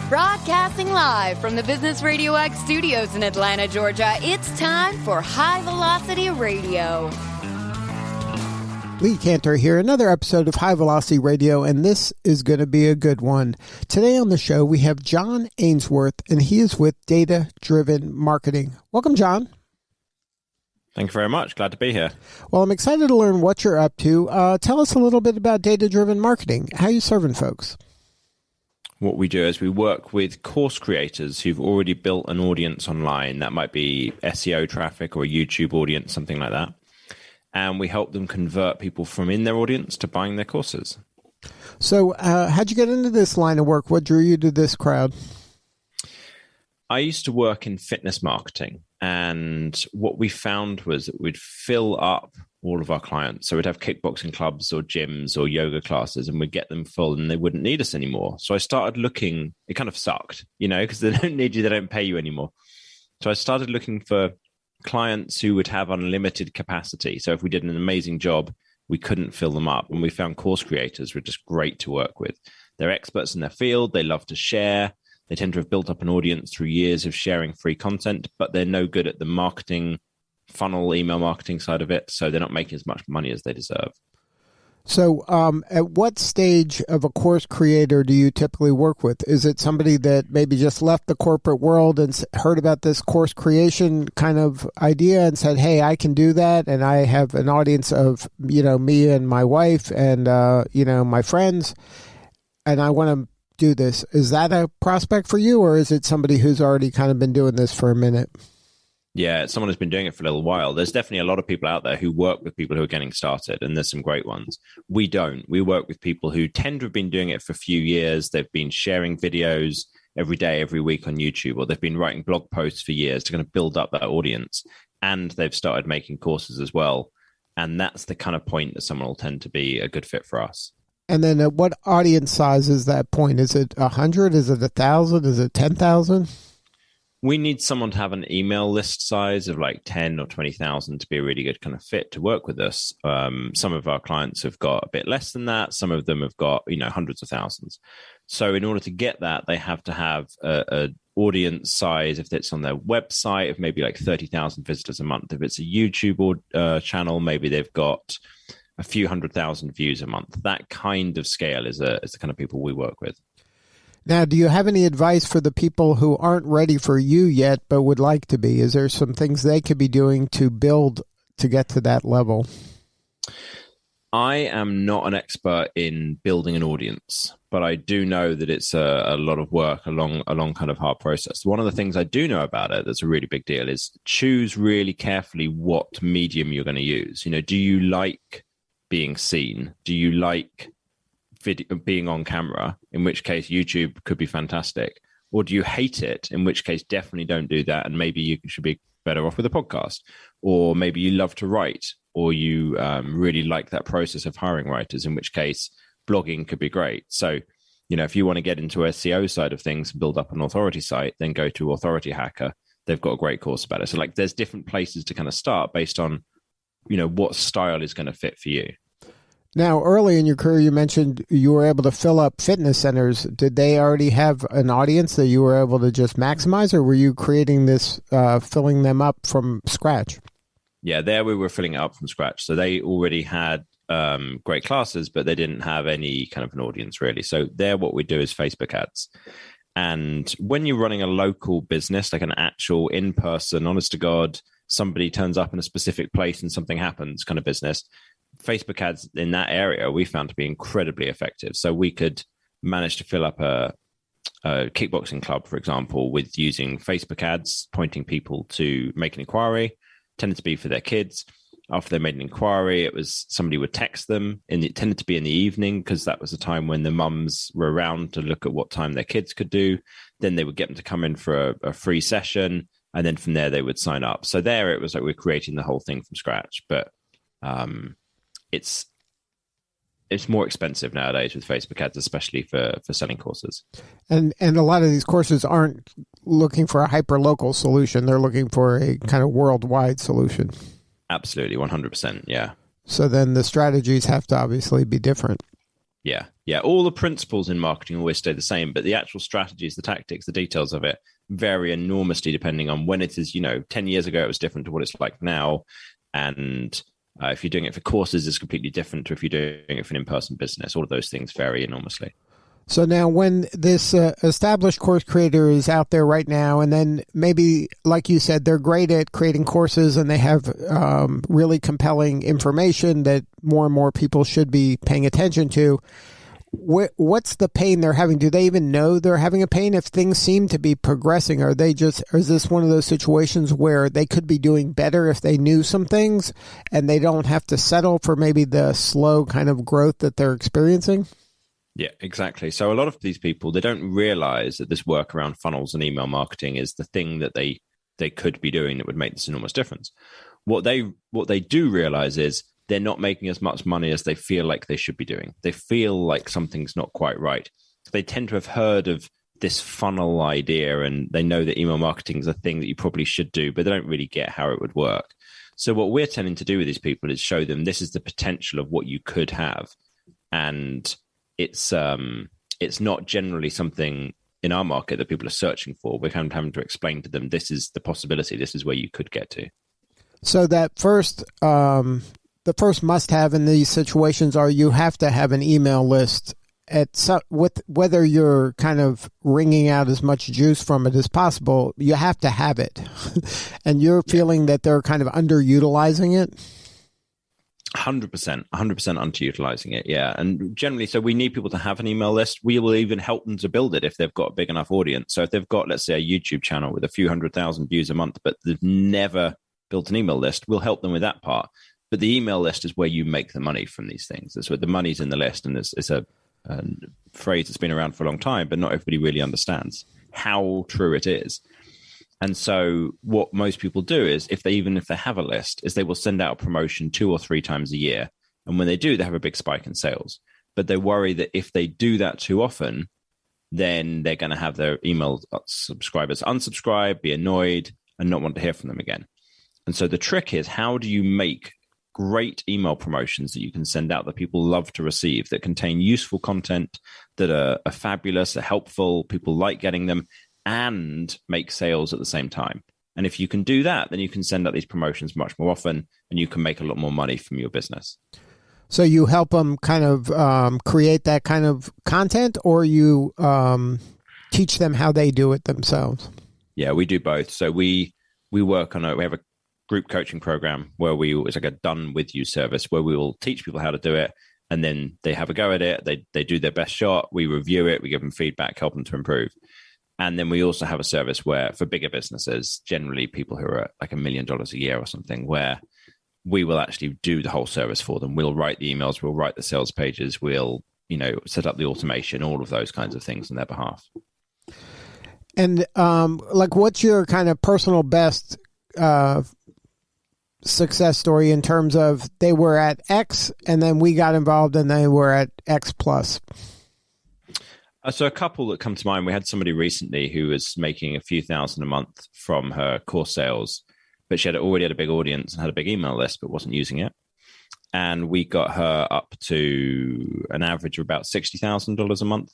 Broadcasting live from the Business RadioX studios in Atlanta, Georgia, it's time for High Velocity Radio. Lee Cantor here, another episode of High Velocity Radio, and this is going to be a good one. Today on the show, we have John Ainsworth, and he is with Data Driven Marketing. Welcome, John. Thank you very much. Glad to be here. Well, I'm excited to learn what you're up to. Tell us a little bit about Data Driven Marketing. How are you serving folks? What we do is we work with course creators who've already built an audience online. That might be SEO traffic or a YouTube audience, something like that. And we help them convert people from in their audience to buying their courses. So how'd you get into this line of work? What drew you to this crowd? I used to work in fitness marketing. And what we found was that we'd fill up all of our clients. So we'd have kickboxing clubs or gyms or yoga classes, and we'd get them full and they wouldn't need us anymore. So I started looking, it kind of sucked, because they don't need you, they don't pay you anymore. So I started looking for clients who would have unlimited capacity. So if we did an amazing job, we couldn't fill them up. And we found course creators were just great to work with. They're experts in their field. They love to share. They tend to have built up an audience through years of sharing free content, but they're no good at the marketing funnel, email marketing side of it. So they're not making as much money as they deserve. So at what stage of a course creator do you typically work with? Is it somebody that maybe just left the corporate world and heard about this course creation kind of idea and said, hey, I can do that. And I have an audience of, me and my wife and, my friends, and I want to do this. Is that a prospect for you, or is it somebody who's already kind of been doing this for a minute? Yeah, it's someone who's been doing it for a little while. There's definitely a lot of people out there who work with people who are getting started, and there's some great ones. We don't. We work with people who tend to have been doing it for a few years. They've been sharing videos every day, every week on YouTube, or they've been writing blog posts for years to kind of build up that audience, and they've started making courses as well. And that's the kind of point that someone will tend to be a good fit for us. And then at what audience size is that point? Is it 100? Is it 1,000? Is it 10,000? We need someone to have an email list size of like 10 or 20,000 to be a really good kind of fit to work with us. Some of our clients have got a bit less than that. Some of them have got, hundreds of thousands. So in order to get that, they have to have an audience size, if it's on their website, of maybe like 30,000 visitors a month. If it's a YouTube channel, maybe they've got a few 100,000 views a month. That kind of scale is the kind of people we work with. Now, do you have any advice for the people who aren't ready for you yet, but would like to be? Is there some things they could be doing to build to get to that level? I am not an expert in building an audience, but I do know that it's a lot of work, a long kind of hard process. One of the things I do know about it that's a really big deal is choose really carefully what medium you're going to use. Do you like being seen? Do you like being on camera, in which case YouTube could be fantastic? Or do you hate it, in which case definitely don't do that, and maybe you should be better off with a podcast? Or maybe you love to write, or you really like that process of hiring writers, in which case blogging could be great. So, if you want to get into SEO side of things and build up an authority site, then go to Authority Hacker. They've got a great course about it. So there's different places to kind of start based on, what style is going to fit for you. Now, early in your career, you mentioned you were able to fill up fitness centers. Did they already have an audience that you were able to just maximize, or were you creating this, filling them up from scratch? Yeah, there we were filling it up from scratch. So they already had great classes, but they didn't have any kind of an audience really. So there what we do is Facebook ads. And when you're running a local business, like an actual in-person, honest to God, somebody turns up in a specific place and something happens kind of business, Facebook ads in that area we found to be incredibly effective. So we could manage to fill up a kickboxing club, for example, with using Facebook ads, pointing people to make an inquiry, tended to be for their kids. After they made an inquiry, it was somebody would text them, and it tended to be in the evening because that was the time when the mums were around to look at what time their kids could do. Then they would get them to come in for a free session, and then from there they would sign up. So there it was like we're creating the whole thing from scratch. But it's more expensive nowadays with Facebook ads, especially for selling courses. And a lot of these courses aren't looking for a hyper-local solution. They're looking for a kind of worldwide solution. Absolutely, 100%, yeah. So then the strategies have to obviously be different. Yeah, Yeah, all the principles in marketing always stay the same, but the actual strategies, the tactics, the details of it vary enormously depending on when it is. 10 years ago, it was different to what it's like now. And if you're doing it for courses, it's completely different to if you're doing it for an in-person business. All of those things vary enormously. So now when this established course creator is out there right now, and then maybe, like you said, they're great at creating courses and they have really compelling information that more and more people should be paying attention to, what's the pain they're having? Do they even know they're having a pain? If things seem to be progressing, or is this one of those situations where they could be doing better if they knew some things and they don't have to settle for maybe the slow kind of growth that they're experiencing? Yeah, exactly. So a lot of these people, they don't realize that this work around funnels and email marketing is the thing that they could be doing that would make this enormous difference. What they do realize is they're not making as much money as they feel like they should be doing. They feel like something's not quite right. They tend to have heard of this funnel idea, and they know that email marketing is a thing that you probably should do, but they don't really get how it would work. So what we're tending to do with these people is show them this is the potential of what you could have. And it's not generally something in our market that people are searching for. We're kind of having to explain to them, this is the possibility. This is where you could get to. So that the first must-have in these situations are you have to have an email list with whether you're kind of wringing out as much juice from it as possible. You have to have it, and you're feeling that they're kind of underutilizing it. 100% underutilizing it. Yeah. And generally, so we need people to have an email list. We will even help them to build it if they've got a big enough audience. So if they've got, let's say, a YouTube channel with a few 100,000 views a month, but they've never built an email list, we'll help them with that part. But the email list is where you make the money from these things. That's where the money's in the list. And it's a phrase that's been around for a long time, but not everybody really understands how true it is. And so what most people do is, even if they have a list, is they will send out a promotion 2 or 3 times a year. And when they do, they have a big spike in sales. But they worry that if they do that too often, then they're going to have their email subscribers unsubscribe, be annoyed, and not want to hear from them again. And so the trick is, how do you make great email promotions that you can send out that people love to receive, that contain useful content, that are fabulous, are helpful, people like getting them, and make sales at the same time? And if you can do that, then you can send out these promotions much more often, and you can make a lot more money from your business. So you help them kind of create that kind of content, or you teach them how they do it themselves? Yeah, we do both. So we work on we have a group coaching program where it's like a done with you service where we will teach people how to do it, and then they have a go at it. They do their best shot. We review it. We give them feedback, help them to improve. And then we also have a service where, for bigger businesses, generally people who are at like $1 million a year or something, where we will actually do the whole service for them. We'll write the emails, we'll write the sales pages, we'll, set up the automation, all of those kinds of things on their behalf. And what's your kind of personal best success story in terms of they were at X and then we got involved and they were at X plus? So a couple that come to mind, we had somebody recently who was making a few thousand a month from her course sales, but she already had a big audience and had a big email list, but wasn't using it. And we got her up to an average of about $60,000 a month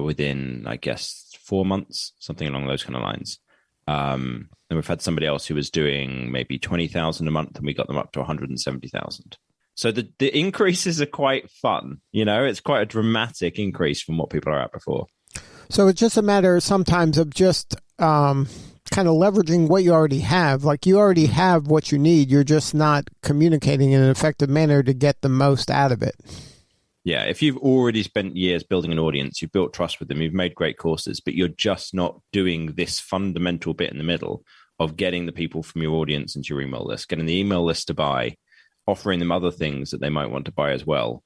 within, I guess, 4 months, something along those kind of lines. And we've had somebody else who was doing maybe 20,000 a month, and we got them up to 170,000. So the increases are quite fun. It's quite a dramatic increase from what people are at before. So it's just a matter sometimes of just kind of leveraging what you already have. Like, you already have what you need. You're just not communicating in an effective manner to get the most out of it. Yeah, if you've already spent years building an audience, you've built trust with them, you've made great courses, but you're just not doing this fundamental bit in the middle of getting the people from your audience into your email list, getting the email list to buy, offering them other things that they might want to buy as well,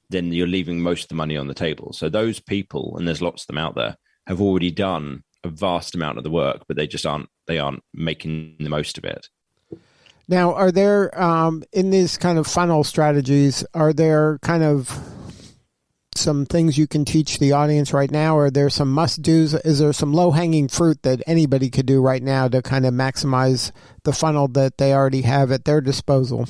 then you're leaving most of the money on the table. So those people, and there's lots of them out there, have already done a vast amount of the work, but they aren't making the most of it. Now, are there, in these kind of funnel strategies, are there kind of some things you can teach the audience right now? Are there some must-dos? Is there some low-hanging fruit that anybody could do right now to kind of maximize the funnel that they already have at their disposal?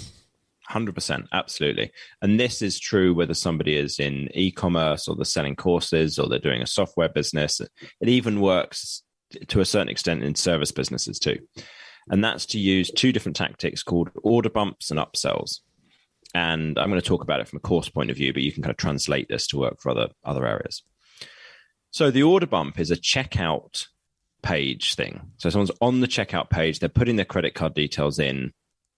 100%, absolutely. And this is true whether somebody is in e-commerce or they're selling courses or they're doing a software business. It even works to a certain extent in service businesses too. And that's to use two different tactics called order bumps and upsells. And I'm going to talk about it from a course point of view, but you can kind of translate this to work for other areas. So the order bump is a checkout page thing. So someone's on the checkout page, they're putting their credit card details in.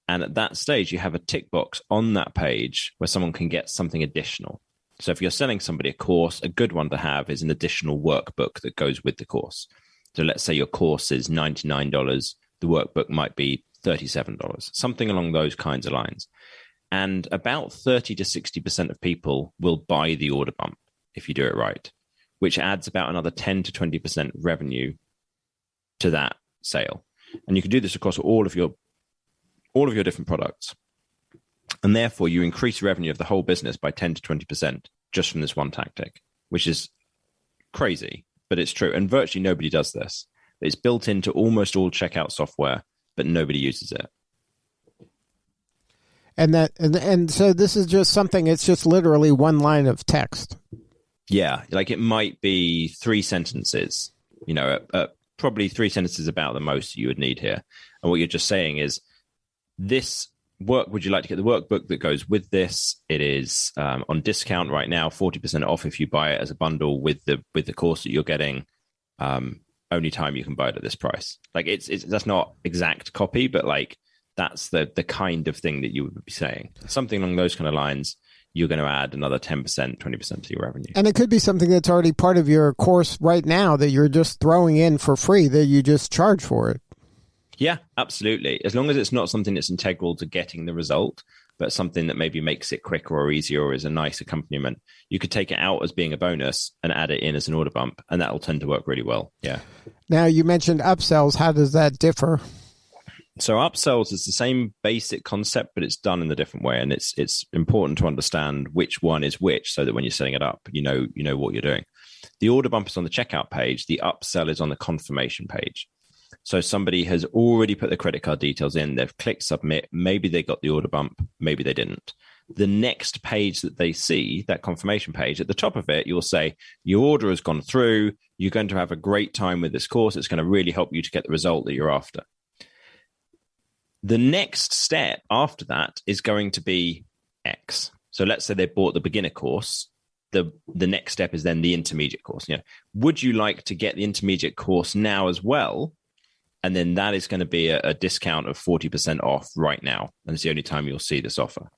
And at that stage, you have a tick box on that page where someone can get something additional. So if you're selling somebody a course, a good one to have is an additional workbook that goes with the course. So let's say your course is $99. The workbook might be $37, something along those kinds of lines. And about 30 to 60% of people will buy the order bump if you do it right, which adds about another 10 to 20% revenue to that sale. And you can do this across all of your different products. And therefore, you increase revenue of the whole business by 10 to 20% just from this one tactic, which is crazy, but it's true. And virtually nobody does this. It's built into almost all checkout software, but nobody uses it. And so this is just something, it's just literally one line of text. Yeah, like it might be 3 sentences, probably 3 sentences about the most you would need here. And what you're just saying is, this work, would you like to get the workbook that goes with this? It is on discount right now, 40% off if you buy it as a bundle with the course that you're getting. Only time you can buy it at this price. Like it's that's not exact copy, but like that's the kind of thing that you would be saying. Something along those kind of lines, you're going to add another 10%, 20% to your revenue. And it could be something that's already part of your course right now that you're just throwing in for free, that you just charge for it. Yeah, absolutely. As long as it's not something that's integral to getting the result, but something that maybe makes it quicker or easier or is a nice accompaniment, you could take it out as being a bonus and add it in as an order bump, and that will tend to work really well. Yeah. Now, you mentioned upsells. How does that differ? So upsells is the same basic concept, but it's done in a different way. And it's important to understand which one is which so that when you're setting it up, you know what you're doing. The order bump is on the checkout page. The upsell is on the confirmation page. So somebody has already put their credit card details in. They've clicked submit. Maybe they got the order bump. Maybe they didn't. The next page that they see, that confirmation page, at the top of it, you'll say, your order has gone through. You're going to have a great time with this course. It's going to really help you to get the result that you're after. The next step after that is going to be X. So let's say they bought the beginner course. The next step is then the intermediate course. Would you like to get the intermediate course now as well? And then that is going to be a discount of 40% off right now. And it's the only time you'll see this offer.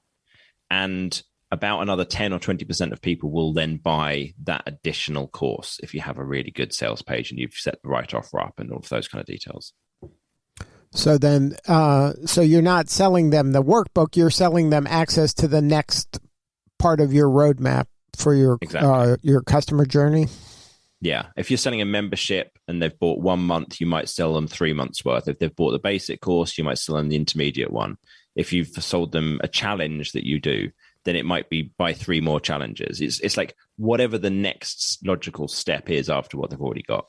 And about another 10 or 20% of people will then buy that additional course if you have a really good sales page and you've set the right offer up and all of those kind of details. So then, so you're not selling them the workbook, you're selling them access to the next part of your roadmap for your customer journey. Yeah. If you're selling a membership and they've bought 1 month, you might sell them 3 months worth. If they've bought the basic course, you might sell them the intermediate one. If you've sold them a challenge that you do, then it might be buy 3 more challenges. It's like whatever the next logical step is after what they've already got.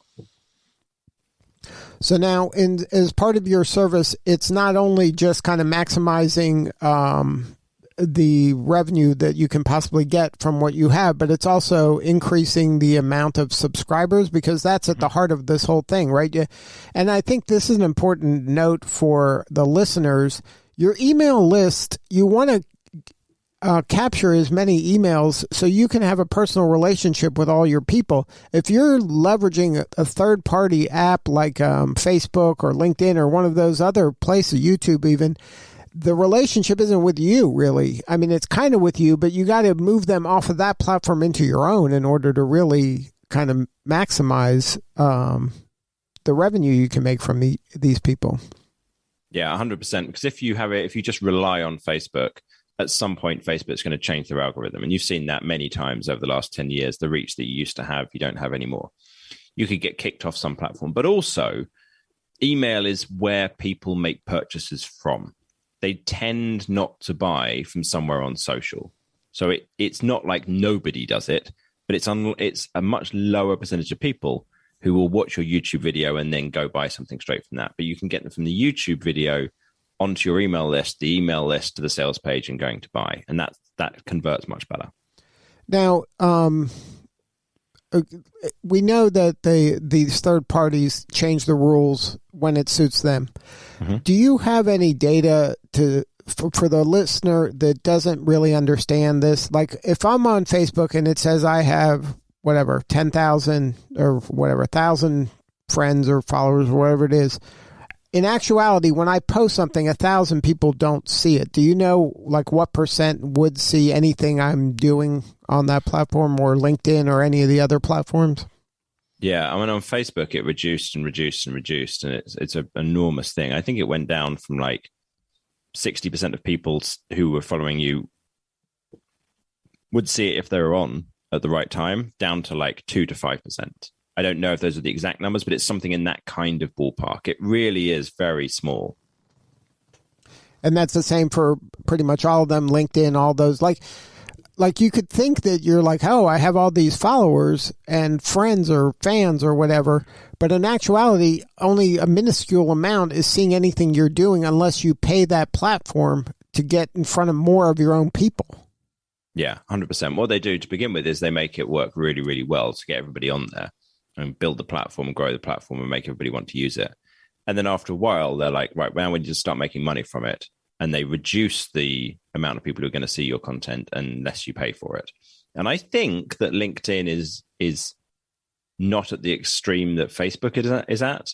So now, as part of your service, it's not only just kind of maximizing the revenue that you can possibly get from what you have, but it's also increasing the amount of subscribers, because that's at the heart of this whole thing, right? And I think this is an important note for the listeners. Your email list, you want to capture as many emails so you can have a personal relationship with all your people. If you're leveraging a third-party app like Facebook or LinkedIn or one of those other places, YouTube even, the relationship isn't with you, really. I mean, it's kind of with you, but you got to move them off of that platform into your own in order to really kind of maximize the revenue you can make from these people. Yeah, 100%. Because if you just rely on Facebook, at some point, Facebook's going to change their algorithm. And you've seen that many times over the last 10 years. The reach that you used to have, you don't have anymore. You could get kicked off some platform. But also, email is where people make purchases from. They tend not to buy from somewhere on social. So it's not like nobody does it, but it's a much lower percentage of people who will watch your YouTube video and then go buy something straight from that. But you can get them from the YouTube video onto your email list, the email list to the sales page and going to buy. And that converts much better. Now, we know that these third parties change the rules when it suits them. Mm-hmm. Do you have any data for the listener that doesn't really understand this? Like if I'm on Facebook and it says I have 10,000 or 1,000 friends or followers or whatever it is, in actuality, when I post something, 1,000 people don't see it. Do you know like what % would see anything I'm doing on that platform or LinkedIn or any of the other platforms? Yeah, I mean, on Facebook, it reduced and reduced and reduced, and it's an enormous thing. I think it went down from like 60% of people who were following you would see it if they were on at the right time, down to like 2 to 5%. I don't know if those are the exact numbers, but it's something in that kind of ballpark. It really is very small. And that's the same for pretty much all of them, LinkedIn, all those. Like you could think that you're like, oh, I have all these followers and friends or fans or whatever. But in actuality, only a minuscule amount is seeing anything you're doing unless you pay that platform to get in front of more of your own people. Yeah, 100%. What they do to begin with is they make it work really, really well to get everybody on there and build the platform and grow the platform and make everybody want to use it. And then after a while, they're like, right, now we need to start making money from it. And they reduce the amount of people who are going to see your content unless you pay for it. And I think that LinkedIn is not at the extreme that Facebook is at.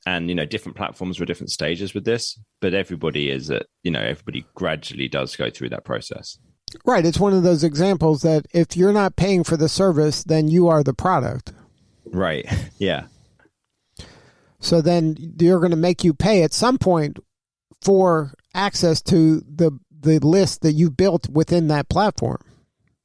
And, different platforms are at different stages with this, but everybody is at, everybody gradually does go through that process. Right. It's one of those examples that if you're not paying for the service, then you are the product. Right. Yeah. So then they're going to make you pay at some point for access to the list that you built within that platform,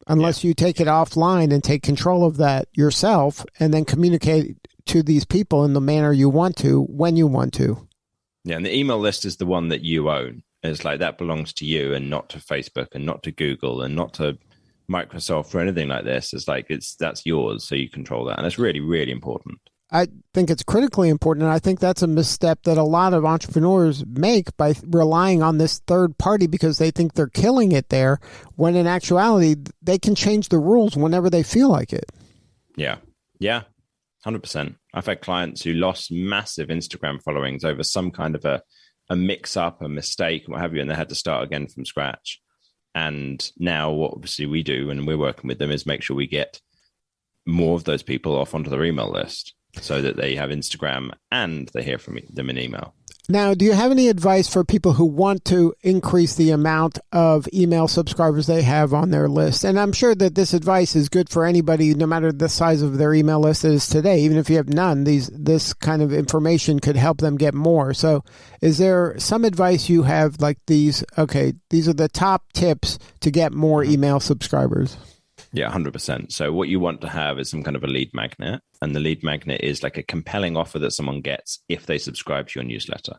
unless you take it offline and take control of that yourself and then communicate to these people in the manner you want to, when you want to. Yeah. And the email list is the one that you own. It's like that belongs to you and not to Facebook and not to Google and not to Microsoft or anything like this. It's like that's yours, so you control that. And it's really, really important. I think it's critically important, and I think that's a misstep that a lot of entrepreneurs make by relying on this third party because they think they're killing it there, when in actuality, they can change the rules whenever they feel like it. Yeah. Yeah. 100%. I've had clients who lost massive Instagram followings over some kind of a mix-up, a mistake, what have you, and they had to start again from scratch. And now what obviously we do when we're working with them is make sure we get more of those people off onto their email list so that they have Instagram and they hear from them in email. Now, do you have any advice for people who want to increase the amount of email subscribers they have on their list? And I'm sure that this advice is good for anybody, no matter the size of their email list is today. Even if you have none, this kind of information could help them get more. So is there some advice you have like these? Okay, these are the top tips to get more email subscribers. Yeah, 100%. So what you want to have is some kind of a lead magnet. And the lead magnet is like a compelling offer that someone gets if they subscribe to your newsletter.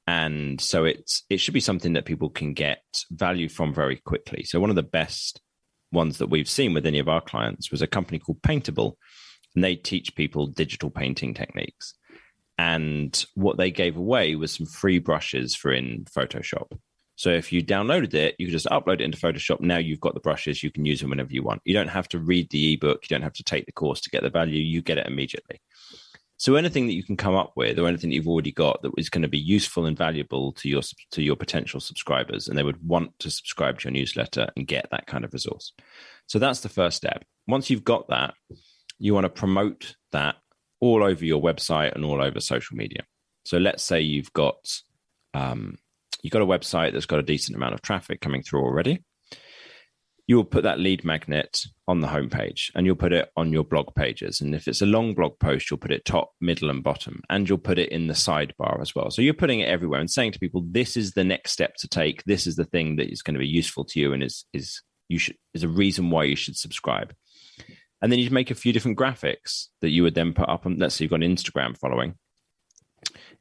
And so it should be something that people can get value from very quickly. So one of the best ones that we've seen with any of our clients was a company called Paintable. And they teach people digital painting techniques. And what they gave away was some free brushes for in Photoshop. So if you downloaded it, you could just upload it into Photoshop. Now you've got the brushes. You can use them whenever you want. You don't have to read the ebook. You don't have to take the course to get the value. You get it immediately. So anything that you can come up with or anything that you've already got that is going to be useful and valuable to your potential subscribers, and they would want to subscribe to your newsletter and get that kind of resource. So that's the first step. Once you've got that, you want to promote that all over your website and all over social media. So let's say you've got a website that's got a decent amount of traffic coming through already. You'll put that lead magnet on the homepage and you'll put it on your blog pages. And if it's a long blog post, you'll put it top, middle, and bottom, and you'll put it in the sidebar as well. So you're putting it everywhere and saying to people, this is the next step to take. This is the thing that is going to be useful to you and is a reason why you should subscribe. And then you make a few different graphics that you would then put up on, let's say you've got an Instagram following.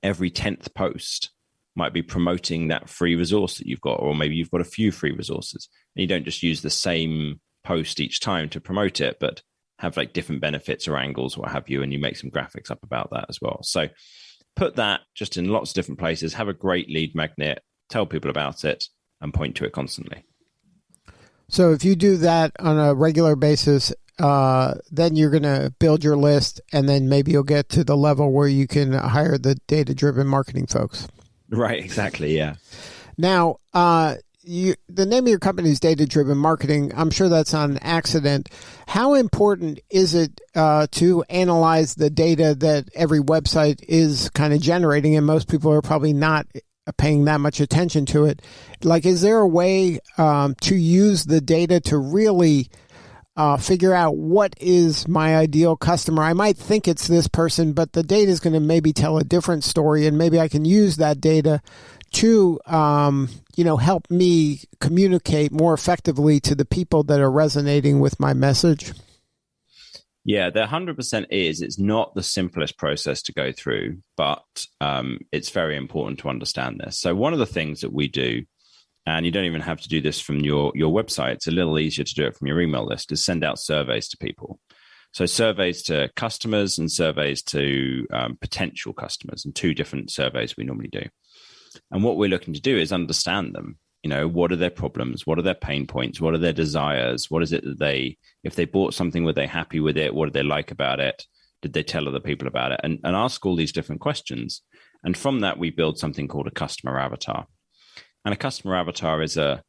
Every 10th post might be promoting that free resource that you've got, or maybe you've got a few free resources and you don't just use the same post each time to promote it, but have like different benefits or angles, what have you, and you make some graphics up about that as well. So put that just in lots of different places, have a great lead magnet, tell people about it, and point to it constantly. So if you do that on a regular basis, then you're going to build your list, and then maybe you'll get to the level where you can hire the data-driven marketing folks. Right, exactly, yeah. Now, the name of your company is Data-Driven Marketing. I'm sure that's on accident. How important is it to analyze the data that every website is kind of generating, and most people are probably not paying that much attention to it? Like, is there a way to use the data to really figure out what is my ideal customer? I might think it's this person, but the data is going to maybe tell a different story, and maybe I can use that data to help me communicate more effectively to the people that are resonating with my message. Yeah, there 100% is. It's not the simplest process to go through, but it's very important to understand this. So one of the things that we do, and you don't even have to do this from your website, it's a little easier to do it from your email list, is send out surveys to people. So surveys to customers and surveys to potential customers, and 2 different surveys we normally do. And what we're looking to do is understand them. What are their problems? What are their pain points? What are their desires? What is it that if they bought something, were they happy with it? What did they like about it? Did they tell other people about it? And ask all these different questions. And from that, we build something called a customer avatar. And a customer avatar is a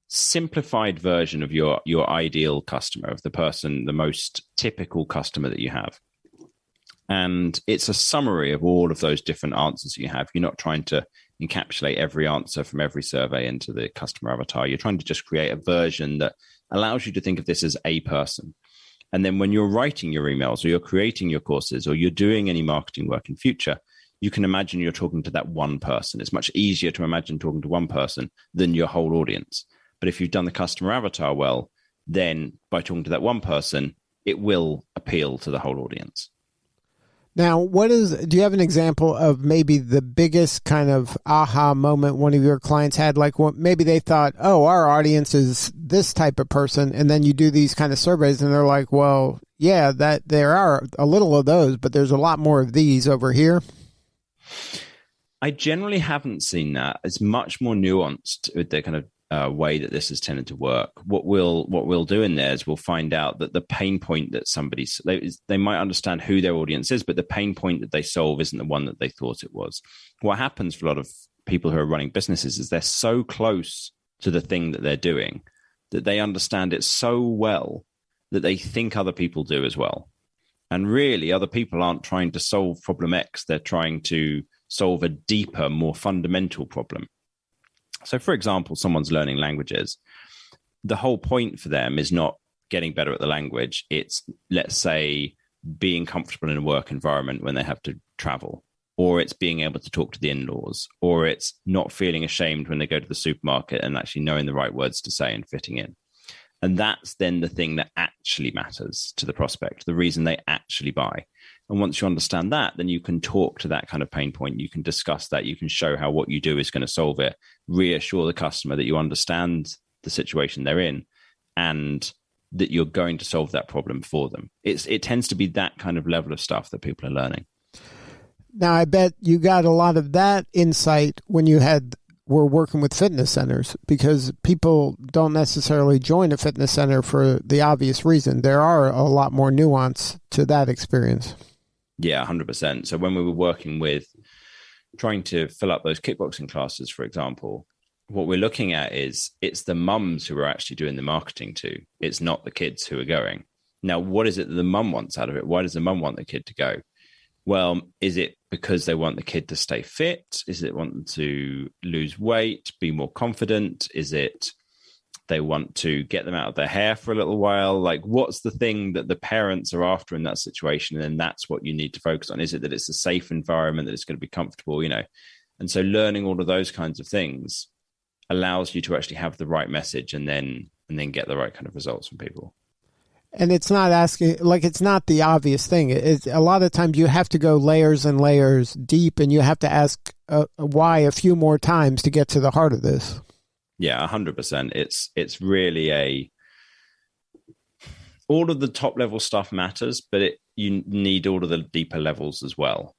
simplified version of your ideal customer, of the person, the most typical customer that you have. And it's a summary of all of those different answers you have. You're not trying to encapsulate every answer from every survey into the customer avatar. You're trying to just create a version that allows you to think of this as a person. And then when you're writing your emails, or you're creating your courses, or you're doing any marketing work in future, you can imagine you're talking to that one person. It's much easier to imagine talking to one person than your whole audience. But if you've done the customer avatar well, then by talking to that one person, it will appeal to the whole audience. Now, do you have an example of maybe the biggest kind of aha moment one of your clients had? Like, maybe they thought, oh, our audience is this type of person. And then you do these kind of surveys and they're like, well, yeah, that there are a little of those, but there's a lot more of these over here. I generally haven't seen that. It's much more nuanced with the kind of way that this has tended to work. What we'll do in there is we'll find out that the pain point that they might understand who their audience is, but the pain point that they solve isn't the one that they thought it was. What happens for a lot of people who are running businesses is they're so close to the thing that they're doing that they understand it so well that they think other people do as well. And really, other people aren't trying to solve problem X. They're trying to solve a deeper, more fundamental problem. So, for example, someone's learning languages. The whole point for them is not getting better at the language. It's, let's say, being comfortable in a work environment when they have to travel, or it's being able to talk to the in-laws, or it's not feeling ashamed when they go to the supermarket and actually knowing the right words to say and fitting in. And that's then the thing that actually matters to the prospect, the reason they actually buy. And once you understand that, then you can talk to that kind of pain point. You can discuss that. You can show how what you do is going to solve it, reassure the customer that you understand the situation they're in and that you're going to solve that problem for them. It tends to be that kind of level of stuff that people are learning. Now, I bet you got a lot of that insight when you were working with fitness centers, because people don't necessarily join a fitness center for the obvious reason. There are a lot more nuance to that experience. Yeah, 100%. So when we were working with trying to fill up those kickboxing classes, for example, what we're looking at is it's the mums who are actually doing the marketing to. It's not the kids who are going. Now, what is it that the mum wants out of it? Why does the mum want the kid to go? Well, is it because they want the kid to stay fit? Is it want them to lose weight, be more confident? Is it they want to get them out of their hair for a little while? Like, what's the thing that the parents are after in that situation? And then that's what you need to focus on. Is it that it's a safe environment, that it's going to be comfortable, And so learning all of those kinds of things allows you to actually have the right message and then get the right kind of results from people. And it's not it's not the obvious thing. A lot of times you have to go layers and layers deep, and you have to ask why a few more times to get to the heart of this. Yeah, 100%. It's really all of the top level stuff matters, but you need all of the deeper levels as well.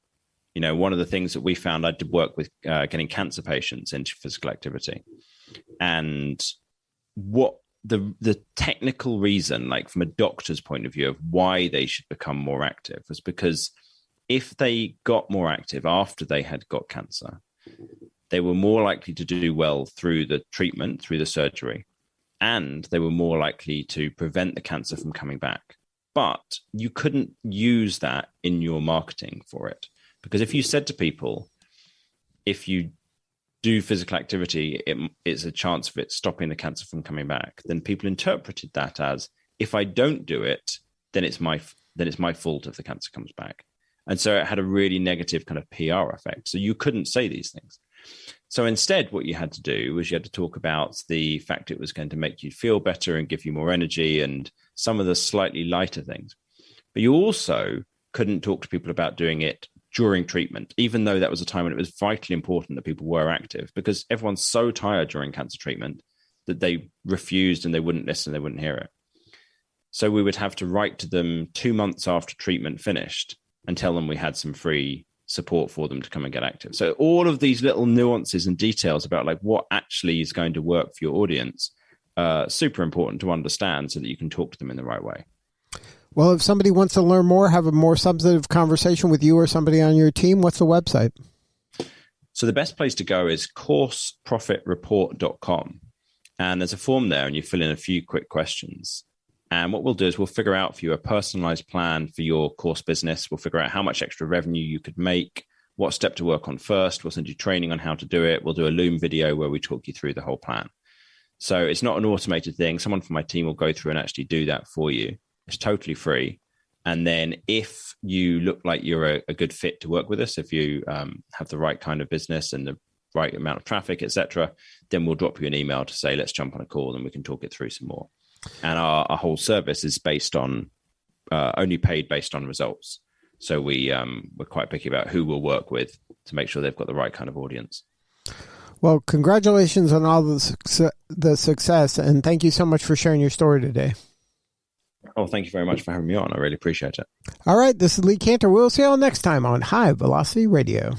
You know, one of the things that we found, I did work with getting cancer patients into physical activity. And what the technical reason, like from a doctor's point of view of why they should become more active, was because if they got more active after they had got cancer, they were more likely to do well through the treatment, through the surgery, and they were more likely to prevent the cancer from coming back. But you couldn't use that in your marketing for it. Because if you said to people, if you do physical activity, it's a chance of it stopping the cancer from coming back, then people interpreted that as, if I don't do it, then it's my fault if the cancer comes back. And so it had a really negative kind of PR effect. So you couldn't say these things. So instead, what you had to do was you had to talk about the fact it was going to make you feel better and give you more energy and some of the slightly lighter things. But you also couldn't talk to people about doing it during treatment, even though that was a time when it was vitally important that people were active, because everyone's so tired during cancer treatment that they refused and they wouldn't listen, they wouldn't hear it. So we would have to write to them 2 months after treatment finished and tell them we had some free support for them to come and get active. So all of these little nuances and details about like what actually is going to work for your audience, super important to understand so that you can talk to them in the right way. Well, if somebody wants to learn more, have a more substantive conversation with you or somebody on your team, what's the website? So the best place to go is courseprofitreport.com. And there's a form there and you fill in a few quick questions. And what we'll do is we'll figure out for you a personalized plan for your course business. We'll figure out how much extra revenue you could make, what step to work on first. We'll send you training on how to do it. We'll do a Loom video where we talk you through the whole plan. So it's not an automated thing. Someone from my team will go through and actually do that for you. It's totally free. And then if you look like you're a good fit to work with us, if you have the right kind of business and the right amount of traffic, etc., then we'll drop you an email to say, let's jump on a call and we can talk it through some more. And our whole service is based on only paid based on results. So we're quite picky about who we'll work with to make sure they've got the right kind of audience. Well, congratulations on all the success. And thank you so much for sharing your story today. Oh, thank you very much for having me on. I really appreciate it. All right. This is Lee Cantor. We'll see you all next time on High Velocity Radio.